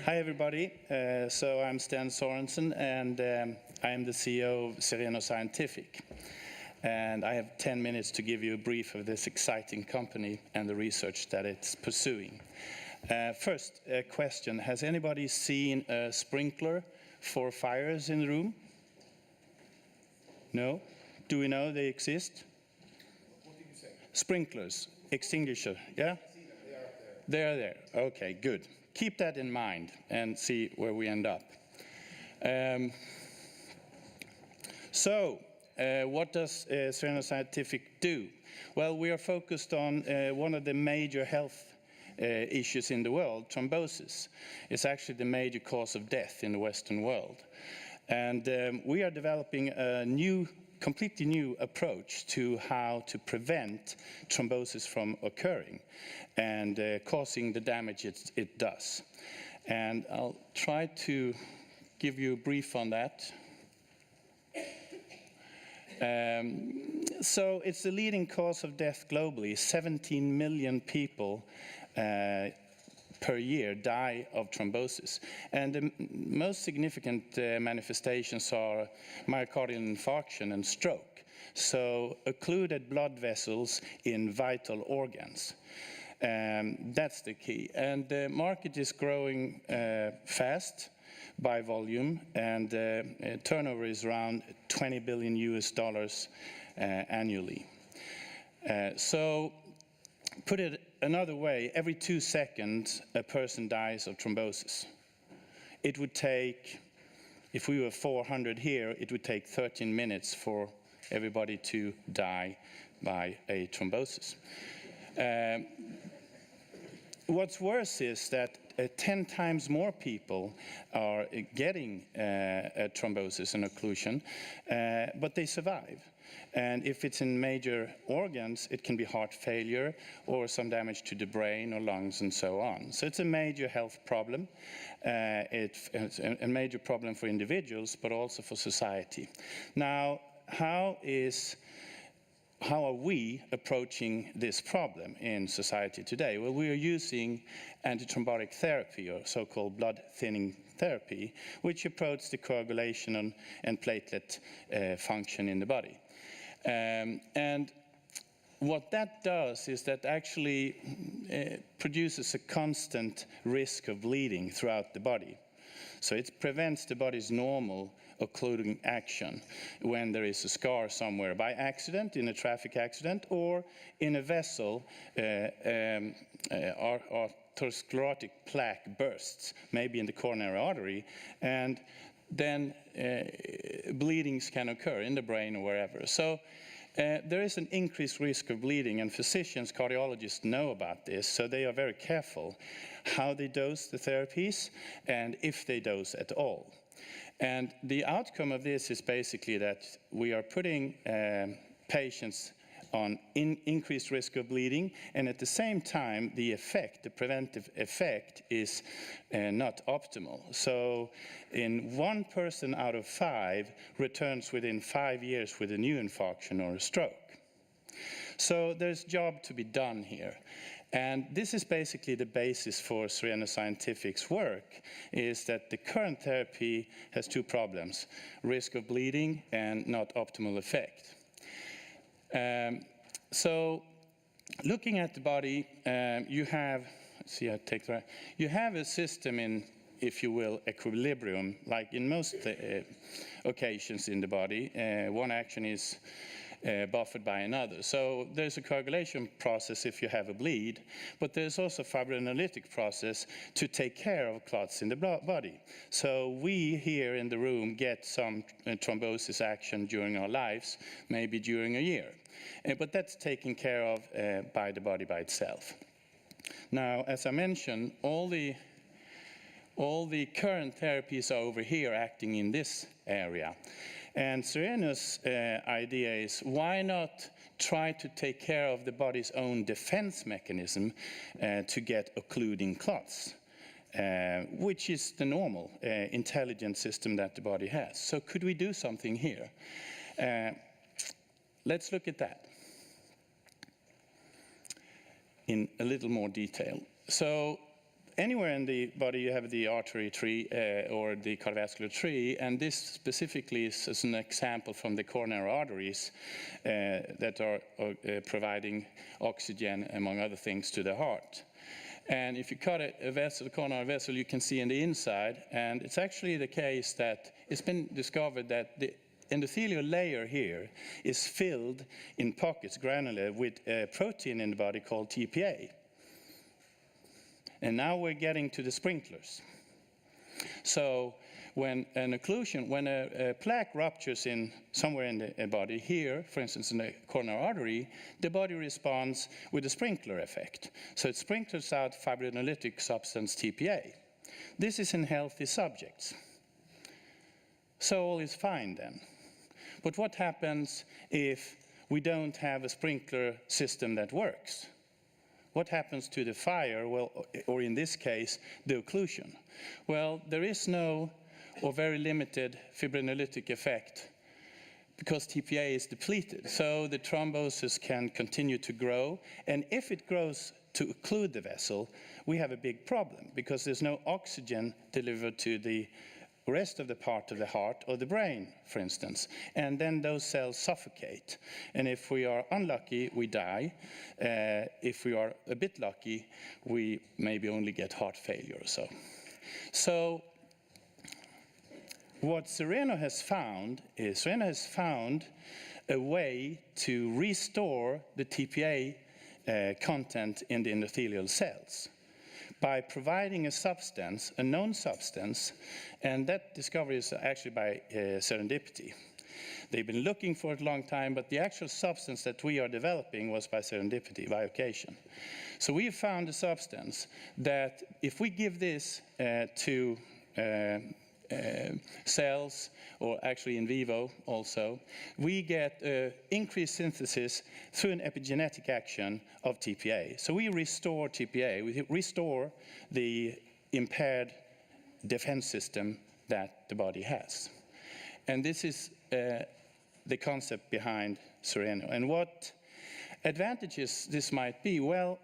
Hi everybody, so I'm Sten Sörensen and I'm the CEO of Cereno Scientific. And I have 10 minutes to give you a brief of this exciting company and the research that it's pursuing. First, a question. Has anybody seen a sprinkler for fires in the room? No? Do we know they exist? What did you say? Sprinklers, extinguisher, yeah? I see them, they are up there. They are there, okay, good. Keep that in mind and see where we end up. What does Cereno Scientific do? Well, we are focused on one of the major health issues in the world, thrombosis. It's actually the major cause of death in the Western world. And we are developing a completely new approach to how to prevent thrombosis from occurring and causing the damage it does. And I'll try to give you a brief on that. So it's the leading cause of death globally. 17 million people per year die of thrombosis. And the most significant manifestations are myocardial infarction and stroke. So occluded blood vessels in vital organs. That's the key. And the market is growing fast by volume, and turnover is around $20 billion annually. So put it another way, every 2 seconds a person dies of thrombosis. It would take, if we were 400 here, it would take 13 minutes for everybody to die by a thrombosis. What's worse is that 10 times more people are getting a thrombosis and occlusion, but they survive. And if it's in major organs, it can be heart failure or some damage to the brain or lungs and so on. So it's a major health problem. It's a major problem for individuals, but also for society. Now, how are we approaching this problem in society today? Well, we are using anti-thrombotic therapy, or so-called blood thinning therapy, which approaches the coagulation and platelet function in the body. And what that does is that actually produces a constant risk of bleeding throughout the body. So it prevents the body's normal occluding action when there is a scar somewhere by accident, in a traffic accident, or in a vessel, atherosclerotic plaque bursts, maybe in the coronary artery, and then bleedings can occur in the brain or wherever. So there is an increased risk of bleeding, and physicians, cardiologists know about this, so they are very careful how they dose the therapies and if they dose at all. And the outcome of this is basically that we are putting patients on increased risk of bleeding, and at the same time, the preventive effect is not optimal. So in 1 person out of 5 returns within 5 years with a new infarction or a stroke. So there's job to be done here. And this is basically the basis for Cereno Scientific's work, is that the current therapy has 2 problems: risk of bleeding and not optimal effect. So looking at the body, you have, let's see, you have a system in, if you will, equilibrium, like in most occasions in the body. One action is buffered by another. So there's a coagulation process if you have a bleed, but there's also a fibrinolytic process to take care of clots in the body. So we here in the room get some thrombosis action during our lives, maybe during a year. But that's taken care of by the body by itself. Now, as I mentioned, all the current therapies are over here acting in this area. And Cereno's idea is, why not try to take care of the body's own defense mechanism to get occluding clots, which is the normal intelligent system that the body has. So could we do something here? Let's look at that in a little more detail. So anywhere in the body you have the artery tree or the cardiovascular tree, and this specifically is an example from the coronary arteries that are providing oxygen, among other things, to the heart. And if you cut a vessel, a coronary vessel, you can see in the inside, and it's actually the case that it's been discovered that the endothelial layer here is filled in pockets, granular, with a protein in the body called TPA. And now we're getting to the sprinklers. So when an occlusion, when a plaque ruptures in somewhere in the body, here, for instance, in the coronary artery, the body responds with a sprinkler effect. So it sprinkles out fibrinolytic substance TPA. This is in healthy subjects. So all is fine then. But what happens if we don't have a sprinkler system that works? What happens to the fire, well, or in this case, the occlusion? Well, there is no or very limited fibrinolytic effect because TPA is depleted. So the thrombosis can continue to grow, and if it grows to occlude the vessel, we have a big problem because there's no oxygen delivered to the rest of the part of the heart or the brain, for instance, and then those cells suffocate. And if we are unlucky, we die. If we are a bit lucky, we maybe only get heart failure or so. So what Cereno has found is a way to restore the TPA content in the endothelial cells by providing a substance, a known substance, and that discovery is actually by serendipity. They've been looking for it a long time, but the actual substance that we are developing was by serendipity, by occasion. So we have found a substance that if we give this to cells, or actually in vivo also, we get increased synthesis through an epigenetic action of TPA. So we restore TPA, we restore the impaired defense system that the body has. And this is the concept behind Cereno. And what advantages this might be? Well,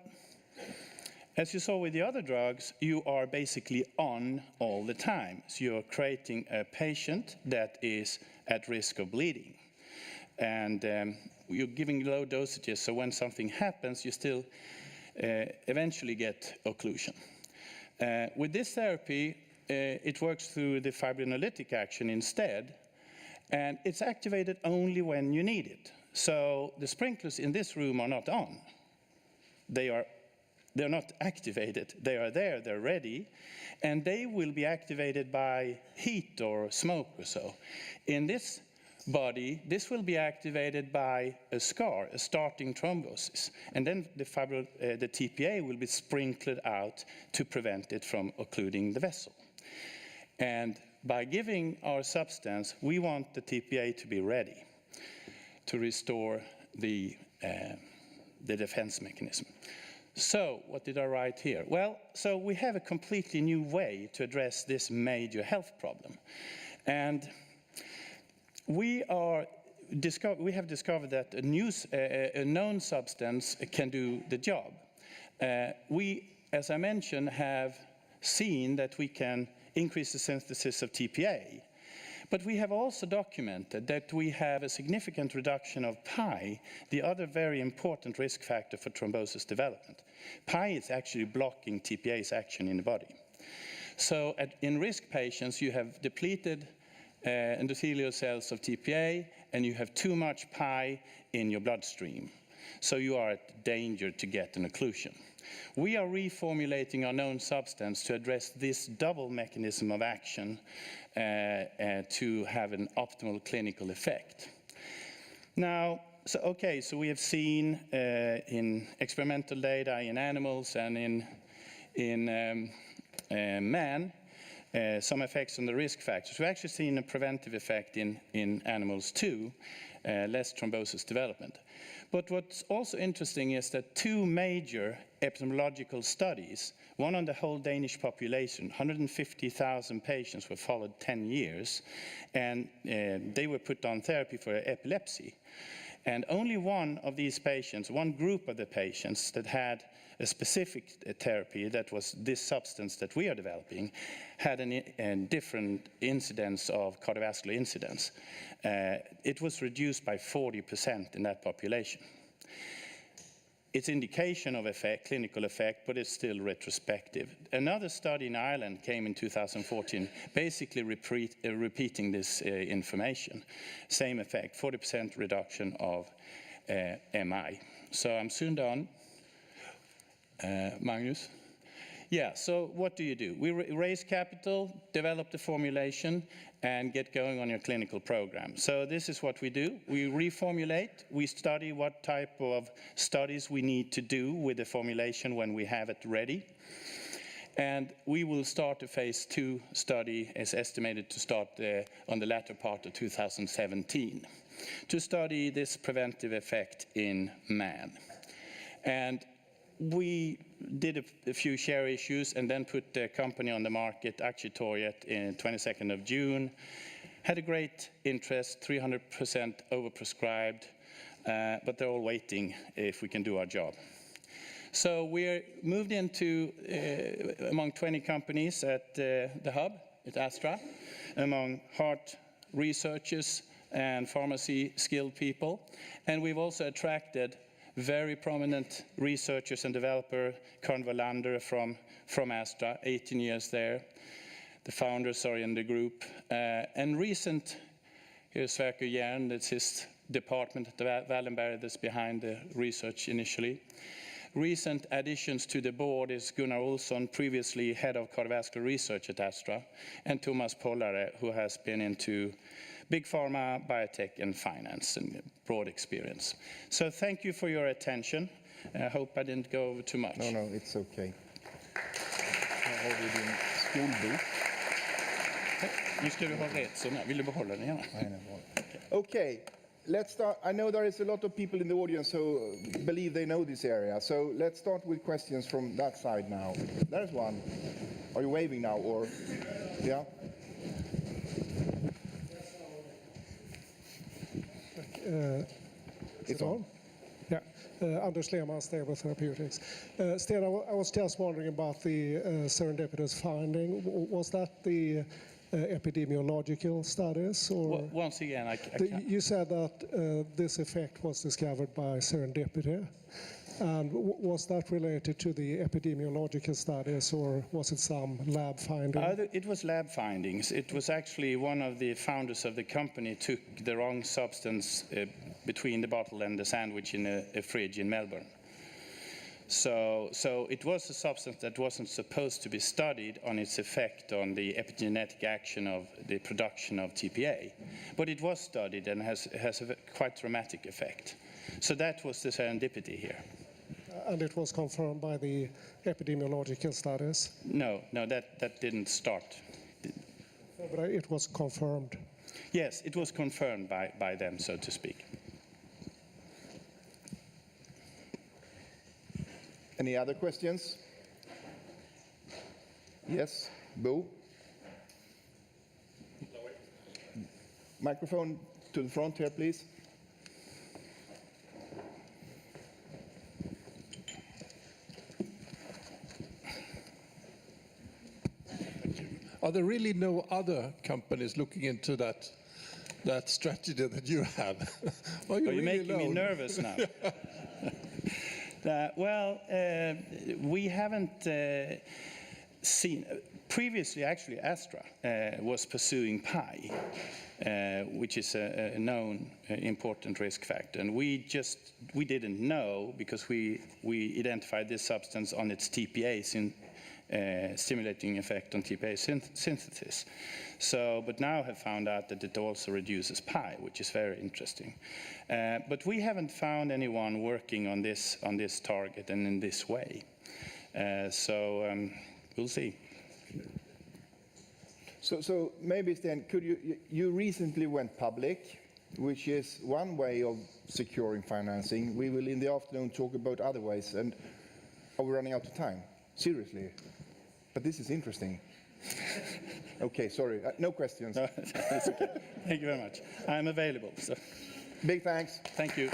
as you saw with the other drugs, you are basically on all the time. So you're creating a patient that is at risk of bleeding. And you're giving low dosages, so when something happens, you still eventually get occlusion. With this therapy, it works through the fibrinolytic action instead, and it's activated only when you need it. So the sprinklers in this room are not on. They're not activated. They are there, they're ready, and they will be activated by heat or smoke or so. In this body, this will be activated by a scar, a starting thrombosis, and then the TPA will be sprinkled out to prevent it from occluding the vessel. And by giving our substance, we want the TPA to be ready to restore the defense mechanism. So, what did I write here? Well, so we have a completely new way to address this major health problem. And we have discovered that a known substance can do the job. We, as I mentioned, have seen that we can increase the synthesis of TPA. But we have also documented that we have a significant reduction of pi, the other very important risk factor for thrombosis development. Pi is actually blocking TPA's action in the body. So in risk patients, you have depleted endothelial cells of TPA, and you have too much pi in your bloodstream. So you are at danger to get an occlusion. We are reformulating our known substance to address this double mechanism of action to have an optimal clinical effect. Now, so we have seen in experimental data in animals and in man some effects on the risk factors. We've actually seen a preventive effect in animals too, less thrombosis development. But what's also interesting is that two major epidemiological studies, one on the whole Danish population, 150,000 patients were followed 10 years, and they were put on therapy for epilepsy. And only one of these patients, one group of the patients that had a specific therapy that was this substance that we are developing had a different incidence of cardiovascular incidence. It was reduced by 40% in that population. It's indication of effect, clinical effect, but it's still retrospective. Another study in Ireland came in 2014, basically repeating this information. Same effect, 40% reduction of MI. So I'm soon done. Magnus? Yeah, so what do? We raise capital, develop the formulation, and get going on your clinical program. So this is what we do. We reformulate. We study what type of studies we need to do with the formulation when we have it ready. And we will start a phase 2 study, as estimated to start on the latter part of 2017, to study this preventive effect in man. And we did a few share issues and then put the company on the market, Aktietorget, in 22nd of June. Had a great interest, 300% overprescribed, but they're all waiting if we can do our job. So we're moved into among 20 companies at the hub at Astra, among heart researchers and pharmacy skilled people. And we've also attracted very prominent researchers and developer, Carl Wallander from Astra, 18 years there. The founders are in the group. And recent, here's Sverker Järn, that's his department at the Wallenberg that's behind the research initially. Recent additions to the board is Gunnar Olsson, previously head of cardiovascular research at Astra, and Thomas Pollare, who has been into big pharma, biotech, and finance, and broad experience. So thank you for your attention. I hope I didn't go over too much. No, it's okay. Har vi din skolbok? Nu ska du ha rätt, så vill du behålla den gärna? Okay, let's start. I know there is a lot of people in the audience who believe they know this area, so let's start with questions from that side now. There's one. Are you waving now, or? Yeah? It's on? Yeah. Anders Lehmann, Stable Therapeutics. Sten, I was just wondering about the serendipitous finding. Was that the epidemiological studies? Or once again, I can't. You said that this effect was discovered by serendipity. And was that related to the epidemiological studies, or was it some lab finding? It was lab findings. It was actually one of the founders of the company took the wrong substance between the bottle and the sandwich in a fridge in Melbourne. So it was a substance that wasn't supposed to be studied on its effect on the epigenetic action of the production of TPA. But it was studied and has a quite dramatic effect. So that was the serendipity here. And it was confirmed by the epidemiological studies? No, that didn't start. But it was confirmed? Yes, it was confirmed by them, so to speak. Any other questions? Yes, Bo? Microphone to the front here, please. Are there really no other companies looking into that strategy that you have? Are you really making alone? me nervous now? We haven't seen. Previously, actually, Astra was pursuing PI, which is a known important risk factor, and we didn't know because we identified this substance on its TPA stimulating effect on TPA synthesis. But now have found out that it also reduces PI, which is very interesting. But we haven't found anyone working on this target and in this way. We'll see. So maybe, Sten, could you recently went public, which is one way of securing financing. We will in the afternoon talk about other ways, and are we running out of time? Seriously? But this is interesting. Okay, sorry, no questions. No, that's okay. Thank you very much. I'm available. So. Big thanks. Thank you.